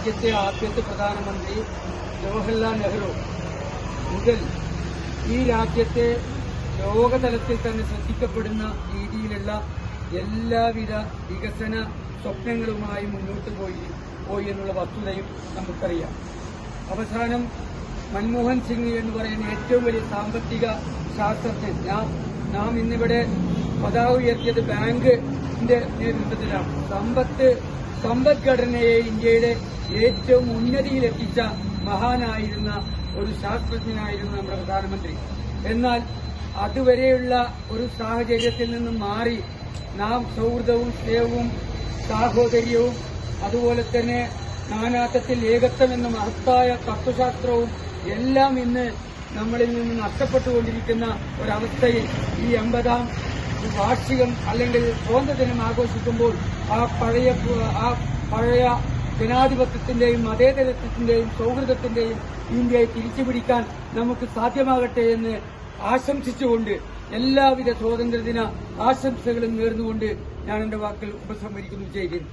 രാജ്യത്തെ ആദ്യത്തെ പ്രധാനമന്ത്രി ജവഹർലാൽ നെഹ്റു മുതൽ ഈ രാജ്യത്തെ ലോകതലത്തിൽ തന്നെ ശ്രദ്ധിക്കപ്പെടുന്ന രീതിയിലുള്ള എല്ലാവിധ വികസന സ്വപ്നങ്ങളുമായി മുന്നോട്ട് പോയി എന്നുള്ള വസ്തുതയും നമുക്കറിയാം. അവസാനം മൻമോഹൻ സിംഗ് എന്ന് പറയുന്ന ഏറ്റവും വലിയ സാമ്പത്തിക ശാസ്ത്രജ്ഞൻ നാം ഇന്നിവിടെ പതാക ഉയർത്തിയത് ബാങ്കിന്റെ നേതൃത്വത്തിലാണ്. സമ്പദ്ഘടനയെ ഇന്ത്യയുടെ ഏറ്റവും ഉന്നതിയിലെത്തിച്ച മഹാനായിരുന്ന ഒരു ശാസ്ത്രജ്ഞനായിരുന്നു നമ്മുടെ പ്രധാനമന്ത്രി. എന്നാൽ അതുവരെയുള്ള ഒരു സാഹചര്യത്തിൽ നിന്നും മാറി നാം സൗഹൃദവും സ്നേഹവും സാഹോദര്യവും അതുപോലെ തന്നെ നാനാത്വത്തിൽ ഏകത്വം എന്ന മഹത്തായ തത്വശാസ്ത്രവും എല്ലാം ഇന്ന് നമ്മളിൽ നിന്ന് നഷ്ടപ്പെട്ടുകൊണ്ടിരിക്കുന്ന ഒരവസ്ഥയിൽ ഈ 80ാം വാർഷികം അല്ലെങ്കിൽ സ്വാതന്ത്ര്യദിനം ആഘോഷിക്കുമ്പോൾ ആ പഴയ ജനാധിപത്യത്തിന്റെയും മതേതരത്വത്തിന്റെയും സൗഹൃദത്തിന്റെയും ഇന്ത്യയെ തിരിച്ചുപിടിക്കാൻ നമുക്ക് സാധ്യമാകട്ടെ എന്ന് ആശംസിച്ചുകൊണ്ട് എല്ലാവിധ സ്വാതന്ത്ര്യദിന ആശംസകളും നേർന്നുകൊണ്ട് ഞാൻ എന്റെ വാക്കുകൾ ഉപസംഹരിക്കുന്നു. ജയ് ഹിന്ദ്.